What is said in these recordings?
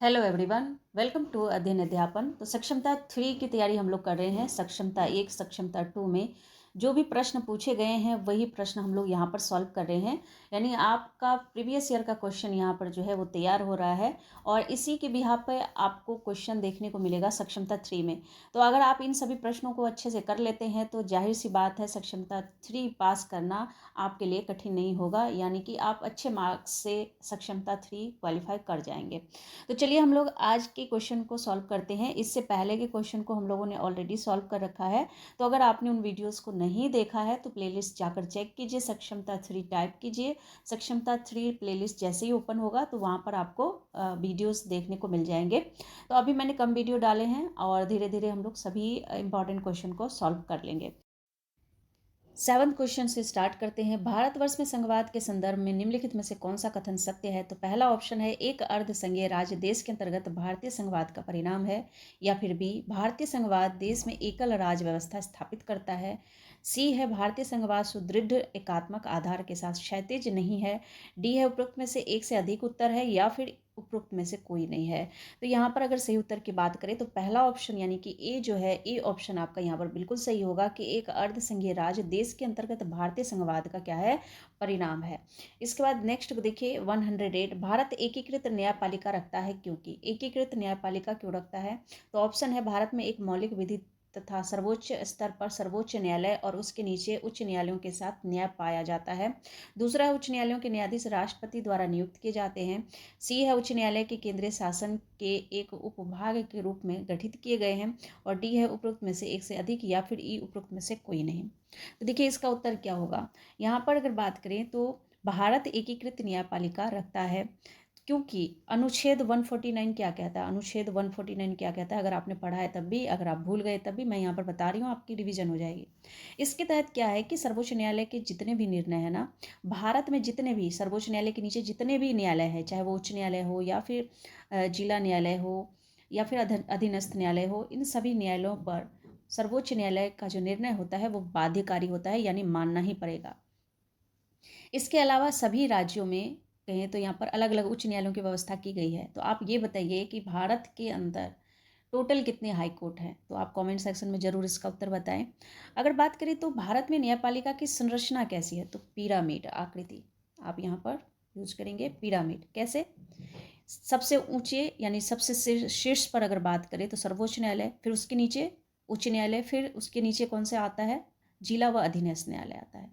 Hello everyone, welcome to अध्ययन अध्यापन। तो सक्षमता 3 की तैयारी हम लोग कर रहे हैं। सक्षमता 1, सक्षमता 2 में जो भी प्रश्न पूछे गए हैं वही प्रश्न हम लोग यहाँ पर सॉल्व कर रहे हैं। यानी आपका प्रीवियस ईयर का क्वेश्चन यहाँ पर जो है वो तैयार हो रहा है और इसी के बिहाफ पे आपको क्वेश्चन देखने को मिलेगा सक्षमता 3 में। तो अगर आप इन सभी प्रश्नों को अच्छे से कर लेते हैं तो जाहिर सी बात है सक्षमता 3 पास करना आपके लिए कठिन नहीं होगा, यानी कि आप अच्छे मार्क्स से सक्षमता 3 क्वालिफाई कर जाएंगे। तो चलिए हम लोग आज के क्वेश्चन को सॉल्व करते हैं। इससे पहले के क्वेश्चन को हम लोगों ने ऑलरेडी सॉल्व कर रखा है। तो अगर आपने उन वीडियोस को नहीं देखा है तो प्लेलिस्ट जाकर चेक कीजिए, सक्षमता 3 टाइप कीजिए। सक्षमता 3 प्लेलिस्ट जैसे ही ओपन होगा तो वहाँ पर आपको वीडियोस देखने को मिल जाएंगे। तो अभी मैंने कम वीडियो डाले हैं और धीरे धीरे हम लोग सभी इंपॉर्टेंट क्वेश्चन को सॉल्व कर लेंगे। 7th क्वेश्चन से स्टार्ट करते हैं। भारतवर्ष में संघवाद के संदर्भ में निम्नलिखित में से कौन सा कथन सत्य है? तो पहला ऑप्शन है एक अर्ध संघीय राज्य देश के अंतर्गत भारतीय संघवाद का परिणाम है, या फिर बी भारतीय संघवाद देश में एकल राज्य व्यवस्था स्थापित करता है, सी है भारतीय संघवाद सुदृढ़ एकात्मक आधार के साथ क्षैतिज नहीं है, डी है उपरोक्त में से एक से अधिक उत्तर है, या फिर उपरोक्त में से कोई नहीं है। तो यहाँ पर अगर सही उत्तर की बात करें तो पहला ऑप्शन यानी कि ए जो है, ए ऑप्शन आपका यहाँ पर बिल्कुल सही होगा कि एक अर्ध संघीय राज्य देश के अंतर्गत भारतीय संघवाद का क्या है, परिणाम है। इसके बाद नेक्स्ट देखिए 108, भारत एकीकृत न्यायपालिका रखता है क्योंकि। एकीकृत न्यायपालिका क्यों रखता है? तो ऑप्शन है भारत में एक मौलिक विधि तथा सर्वोच्च स्तर पर सर्वोच्च न्यायालय और उसके नीचे उच्च न्यायालयों के साथ न्याय पाया जाता है। दूसरा, उच्च न्यायालयों के न्यायाधीश राष्ट्रपति द्वारा नियुक्त किए जाते हैं। सी है उच्च न्यायालय के केंद्रीय शासन के एक उपभाग के रूप में गठित किए गए हैं, और डी है उपरोक्त में से एक से अधिक, या फिर ई उपरोक्त में से कोई नहीं। तो देखिए इसका उत्तर क्या होगा। यहाँ पर अगर बात करें तो भारत एकीकृत न्यायपालिका रखता है क्योंकि अनुच्छेद 149 क्या कहता है? अनुच्छेद 149 क्या कहता है? अगर आपने पढ़ा है तब भी, अगर आप भूल गए तब भी, मैं यहाँ पर बता रही हूँ, आपकी रिवीजन हो जाएगी। इसके तहत क्या है कि सर्वोच्च न्यायालय के जितने भी निर्णय है ना, भारत में जितने भी सर्वोच्च न्यायालय के नीचे जितने भी न्यायालय है, चाहे वो उच्च न्यायालय हो या फिर जिला न्यायालय हो या फिर अधीनस्थ न्यायालय हो, इन सभी न्यायालयों पर सर्वोच्च न्यायालय का जो निर्णय होता है वो बाध्यकारी होता है, यानी मानना ही पड़ेगा। इसके अलावा सभी राज्यों में कहें तो यहाँ पर अलग अलग उच्च न्यायालयों की व्यवस्था की गई है। तो आप ये बताइए कि भारत के अंदर टोटल कितने हाई कोर्ट हैं? तो आप कमेंट सेक्शन में ज़रूर इसका उत्तर बताएं। अगर बात करें तो भारत में न्यायपालिका की संरचना कैसी है? तो पिरामिड आकृति आप यहाँ पर यूज करेंगे। पिरामिड कैसे? सबसे ऊंचे यानी सबसे शीर्ष पर अगर बात करें तो सर्वोच्च न्यायालय, फिर उसके नीचे उच्च न्यायालय, फिर उसके नीचे कौन से आता है? जिला व अधीनस्थ न्यायालय आता है।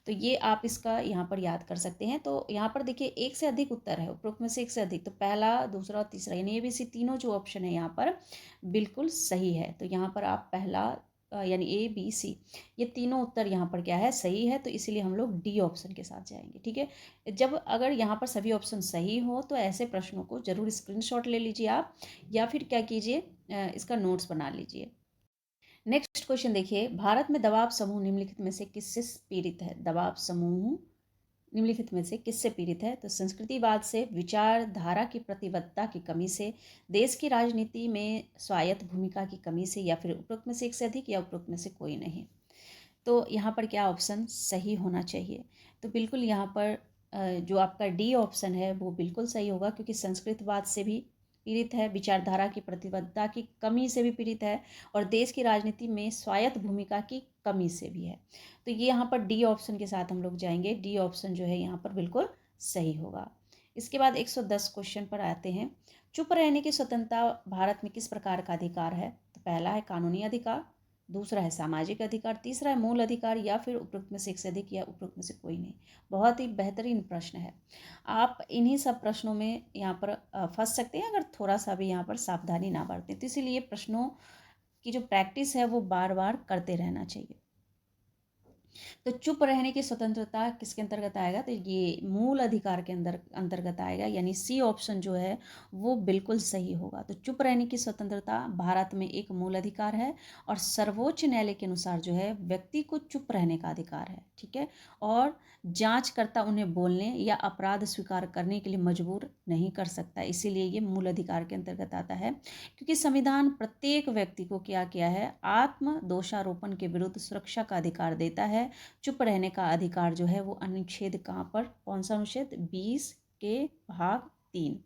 तो ये आप इसका यहाँ पर याद कर सकते हैं। तो यहाँ पर देखिए एक से अधिक उत्तर है, उपरोक्त में से एक से अधिक, तो पहला, दूसरा और तीसरा यानी ए बी सी तीनों जो ऑप्शन है यहाँ पर बिल्कुल सही है। तो यहाँ पर आप पहला यानी ए बी सी ये तीनों उत्तर यहाँ पर क्या है, सही है। तो इसीलिए हम लोग डी ऑप्शन के साथ जाएंगे। ठीक है, जब अगर यहाँ पर सभी ऑप्शन सही हो तो ऐसे प्रश्नों को जरूर स्क्रीनशॉट ले लीजिए आप, या फिर क्या कीजिए, इसका नोट्स बना लीजिए। नेक्स्ट क्वेश्चन देखिए, भारत में दबाव समूह निम्नलिखित में से किससे पीड़ित है? दबाव समूह निम्नलिखित में से किससे पीड़ित है? तो संस्कृतिवाद से, विचारधारा की प्रतिबद्धता की कमी से, देश की राजनीति में स्वायत्त भूमिका की कमी से, या फिर उपरोक्त में से एक से अधिक, या उपरोक्त में से कोई नहीं। तो यहाँ पर क्या ऑप्शन सही होना चाहिए? तो बिल्कुल यहाँ पर जो आपका डी ऑप्शन है वो बिल्कुल सही होगा, क्योंकि संस्कृतवाद से भी पीड़ित है, विचारधारा की प्रतिबद्धता की कमी से भी पीड़ित है, और देश की राजनीति में स्वायत्त भूमिका की कमी से भी है। तो ये यहाँ पर डी ऑप्शन के साथ हम लोग जाएंगे। डी ऑप्शन जो है यहाँ पर बिल्कुल सही होगा। इसके बाद 110 क्वेश्चन पर आते हैं। चुप रहने की स्वतंत्रता भारत में किस प्रकार का अधिकार है? तो पहला है कानूनी अधिकार, दूसरा है सामाजिक अधिकार, तीसरा है मूल अधिकार, या फिर उपरोक्त में से एक से अधिक, या उपरोक्त में से कोई नहीं। बहुत ही बेहतरीन प्रश्न है। आप इन्हीं सब प्रश्नों में यहाँ पर फंस सकते हैं अगर थोड़ा सा भी यहाँ पर सावधानी ना बरतें। तो इसीलिए प्रश्नों की जो प्रैक्टिस है वो बार बार करते रहना चाहिए। तो चुप रहने की स्वतंत्रता किसके अंतर्गत आएगा? तो ये मूल अधिकार के अंतर्गत आएगा, यानी सी ऑप्शन जो है वो बिल्कुल सही होगा। तो चुप रहने की स्वतंत्रता भारत में एक मूल अधिकार है, और सर्वोच्च न्यायालय के अनुसार जो है व्यक्ति को चुप रहने का अधिकार है। ठीक है, और जांचकर्ता उन्हें बोलने या अपराध स्वीकार करने के लिए मजबूर नहीं कर सकता, इसीलिए ये मूल अधिकार के अंतर्गत आता है। क्योंकि संविधान प्रत्येक व्यक्ति को क्या किया है, आत्म दोषारोपण के विरुद्ध सुरक्षा का अधिकार देता है। चुप रहने का अधिकार जो है वो अनुच्छेद कहाँ पर, कौन सा अनुच्छेद? 20 के भाग 3,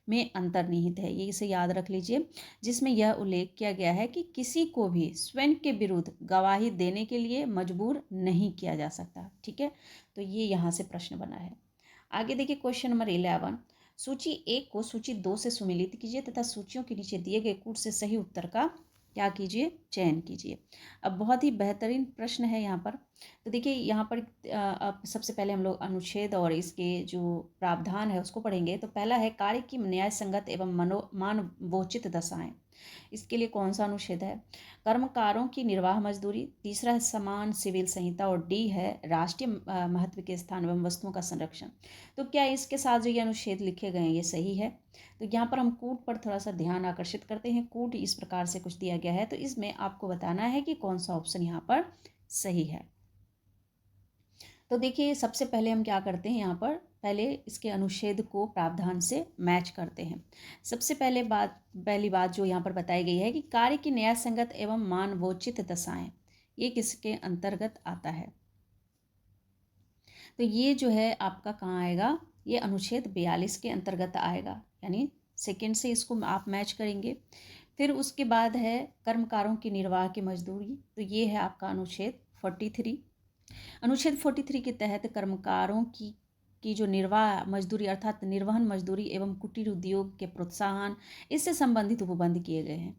में अंतर्निहित है, ये इसे याद रख लीजिए, जिसमें यह उल्लेख किया गया है कि किसी को भी स्वयं के विरुद्ध गवाही देने के लिए मजबूर नहीं किया जा सकता। ठीक है, तो ये यहाँ से प्रश्न बना है। आगे देखिए क्वेश्चन नंबर 11, सूची 1 को सूची 2 से सुमेलित कीजिए तथा सूचियों के नीचे दिए गए कूट से सही उत्तर का क्या कीजिए, चयन कीजिए। अब बहुत ही बेहतरीन प्रश्न है यहाँ पर। तो देखिए यहाँ पर अब सबसे पहले हम लोग अनुच्छेद और इसके जो प्रावधान है उसको पढ़ेंगे। तो पहला है कार्य की न्याय संगत एवं मानवोचित दशाएं। इसके लिए कौन सा अनुच्छेद है? कर्मकारों की निर्वाह मजदूरी। तीसरा है समान सिविल संहिता। और डी है राष्ट्रीय महत्व के स्थान एवं वस्तुओं का संरक्षण। तो क्या इसके साथ जो ये अनुच्छेद लिखे गए हैं ये सही है? तो यहाँ पर हम कूट पर थोड़ा सा ध्यान आकर्षित करते हैं। कूट इस प्रकार से कुछ दिया गया है, तो इसमें आपको बताना है कि कौन सा ऑप्शन यहाँ पर सही है। तो देखिए सबसे पहले हम क्या करते हैं, यहाँ पर पहले इसके अनुच्छेद को प्रावधान से मैच करते हैं। सबसे पहली बात जो यहाँ पर बताई गई है कि कार्य की न्याय संगत एवं मानवोचित दशाएं, ये किसके अंतर्गत आता है? तो ये जो है आपका कहाँ आएगा, ये अनुच्छेद 42 के अंतर्गत आएगा, यानी सेकेंड से इसको आप मैच करेंगे। फिर उसके बाद है कर्मकारों की निर्वाह की मजदूरी, तो ये है आपका अनुच्छेद 43। अनुच्छेद 43 के तहत कर्मकारों की जो निर्वाह मजदूरी अर्थात निर्वहन मजदूरी एवं कुटीर उद्योग के प्रोत्साहन, इससे संबंधित उपबंध किए गए हैं।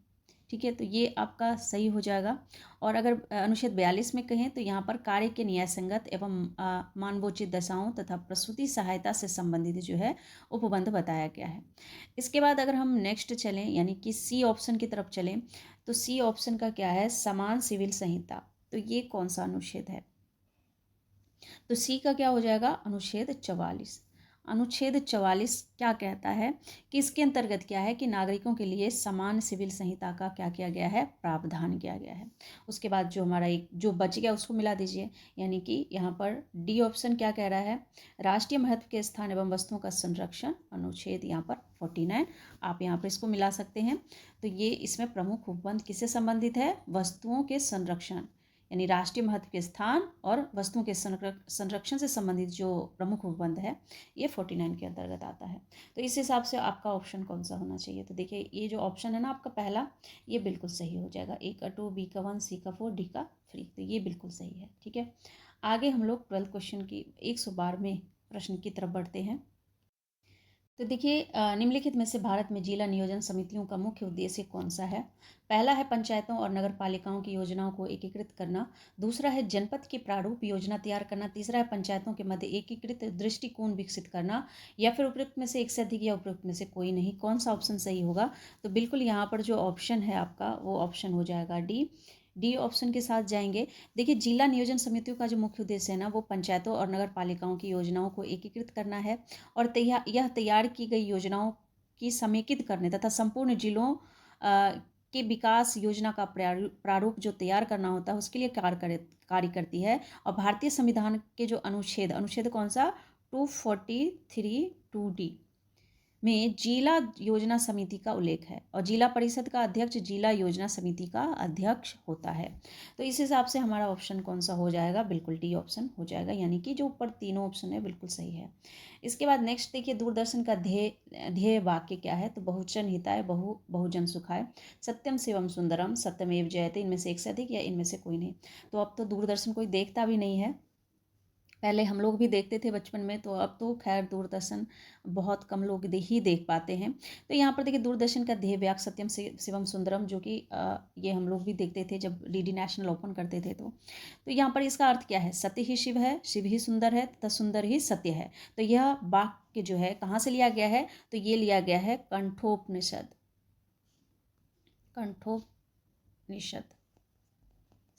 ठीक है, तो ये आपका सही हो जाएगा। और अगर अनुच्छेद 42 में कहें तो यहाँ पर कार्य के न्याय संगत एवं मानवोचित दशाओं तथा प्रसूति सहायता से संबंधित जो है उपबंध बताया गया है। इसके बाद अगर हम नेक्स्ट चलें, यानी कि सी ऑप्शन की तरफ चलें, तो सी ऑप्शन का क्या है, समान सिविल संहिता। तो ये कौन सा अनुच्छेद है? तो सी का क्या हो जाएगा, अनुच्छेद 44। अनुच्छेद 44 क्या कहता है कि इसके अंतर्गत क्या है कि नागरिकों के लिए समान सिविल संहिता का क्या किया गया है, प्रावधान किया गया है। उसके बाद जो हमारा एक जो बच गया उसको मिला दीजिए, यानी कि यहाँ पर डी ऑप्शन क्या कह रहा है, राष्ट्रीय महत्व के स्थान एवं वस्तुओं का संरक्षण, अनुच्छेद यहाँ पर 49, आप यहाँ पर इसको मिला सकते हैं। तो ये इसमें प्रमुख उपबंध किससे संबंधित है, वस्तुओं के संरक्षण, यानी राष्ट्रीय महत्व के स्थान और वस्तुओं के संरक्षण से संबंधित जो प्रमुख उपबंध है ये 49 के अंतर्गत आता है। तो इस हिसाब से आपका ऑप्शन कौन सा होना चाहिए? तो देखिए ये जो ऑप्शन है ना आपका पहला, ये बिल्कुल सही हो जाएगा। ए का 2, बी का 1, सी का 4, डी का 3, तो ये बिल्कुल सही है। ठीक है, आगे हम लोग 12 क्वेश्चन की 112वें प्रश्न की तरफ बढ़ते हैं। तो देखिए निम्नलिखित में से भारत में जिला नियोजन समितियों का मुख्य उद्देश्य कौन सा है? पहला है पंचायतों और नगर पालिकाओं की योजनाओं को एकीकृत करना। दूसरा है जनपद की प्रारूप योजना तैयार करना। तीसरा है पंचायतों के मध्य एकीकृत दृष्टिकोण विकसित करना। या फिर उपयुक्त में से एक से अधिक या उपयुक्त में से कोई नहीं। कौन सा ऑप्शन सही होगा? तो बिल्कुल यहाँ पर जो ऑप्शन है आपका वो ऑप्शन हो जाएगा डी ऑप्शन के साथ जाएंगे। देखिए जिला नियोजन समितियों का जो मुख्य उद्देश्य है ना वो पंचायतों और नगर पालिकाओं की योजनाओं को एकीकृत करना है और यह तैयार की गई योजनाओं की समेकित करने तथा संपूर्ण जिलों के विकास योजना का प्रारूप जो तैयार करना होता है उसके लिए कार्य करती है। और भारतीय संविधान के जो अनुच्छेद कौन सा, 243 2D में जिला योजना समिति का उल्लेख है और जिला परिषद का अध्यक्ष जिला योजना समिति का अध्यक्ष होता है। तो इस हिसाब से हमारा ऑप्शन कौन सा हो जाएगा, बिल्कुल डी ऑप्शन हो जाएगा, यानी कि जो ऊपर तीनों ऑप्शन है बिल्कुल सही है। इसके बाद नेक्स्ट देखिए दूरदर्शन का ध्येय वाक्य क्या है? तो बहुजन हिताय बहुजन सुखाय, सत्यम शिवम सुंदरम, सत्यमेव जयते, इनमें से एक से अधिक या इनमें से कोई नहीं। तो अब तो दूरदर्शन कोई देखता भी नहीं है, पहले हम लोग भी देखते थे बचपन में, तो अब तो खैर दूरदर्शन बहुत कम लोग ही देख पाते हैं। तो यहाँ पर देखिए दूरदर्शन का ध्येय वाक्य सत्यम शिवम सुंदरम, जो कि ये हम लोग भी देखते थे जब डीडी नेशनल ओपन करते थे। तो यहाँ पर इसका अर्थ क्या है, सत्य ही शिव है, शिव ही सुंदर है तथा सुंदर ही सत्य है। तो यह वाक्य जो है कहाँ से लिया गया है? तो ये लिया गया है कंठोपनिषद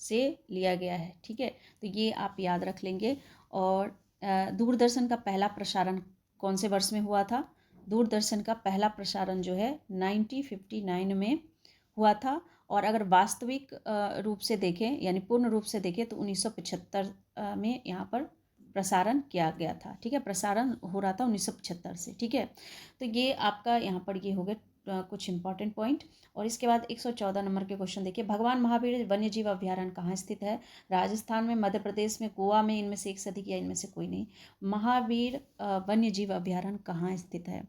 से लिया गया है। ठीक है, तो ये आप याद रख लेंगे। और दूरदर्शन का पहला प्रसारण कौन से वर्ष में हुआ था? दूरदर्शन का पहला प्रसारण जो है 1959 में हुआ था। और अगर वास्तविक रूप से देखें यानी पूर्ण रूप से देखें तो 1975 में यहाँ पर प्रसारण किया गया था। ठीक है, प्रसारण हो रहा था 1975 से। ठीक है, तो ये आपका यहाँ पर ये हो गया कुछ इंपॉर्टेंट पॉइंट। और इसके बाद 114 नंबर के क्वेश्चन देखिए, भगवान महावीर वन्य जीव अभ्यारण्य कहाँ स्थित है? राजस्थान में, मध्य प्रदेश में, गोवा में, इनमें से एक से अधिक या इनमें से कोई नहीं। महावीर वन्य जीव अभ्यारण्य कहाँ स्थित है?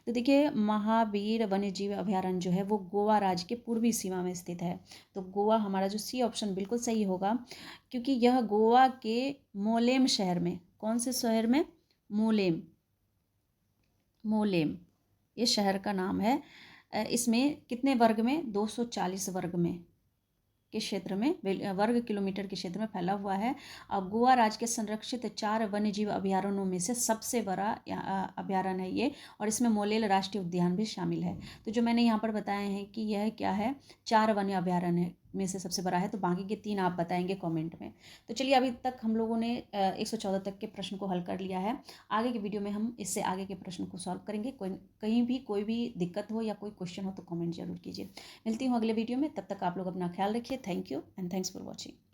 तो देखिए महावीर वन्य जीव अभ्यारण्य जो है वो गोवा राज्य के पूर्वी सीमा में स्थित है। तो गोवा हमारा जो सी ऑप्शन बिल्कुल सही होगा, क्योंकि यह गोवा के मोलेम शहर में, कौन से शहर में? मोलेम, मोलेम ये शहर का नाम है। इसमें कितने वर्ग में? 240 वर्ग में के क्षेत्र में, वर्ग किलोमीटर के क्षेत्र में फैला हुआ है। अब गोवा राज्य के संरक्षित 4 वन्य जीव अभ्यारण्यों में से सबसे बड़ा अभ्यारण्य है ये, और इसमें मोलेल राष्ट्रीय उद्यान भी शामिल है। तो जो मैंने यहाँ पर बताया है कि यह क्या है, 4 वन्य अभ्यारण्य में से सबसे बड़ा है, तो बाकी के 3 आप बताएंगे कमेंट में। तो चलिए अभी तक हम लोगों ने 114 तक के प्रश्न को हल कर लिया है। आगे की वीडियो में हम इससे आगे के प्रश्न को सॉल्व करेंगे। कहीं भी कोई भी दिक्कत हो या कोई क्वेश्चन हो तो कमेंट जरूर कीजिए। मिलती हूँ अगले वीडियो में, तब तक आप लोग अपना ख्याल रखिए। Thank you and thanks for watching.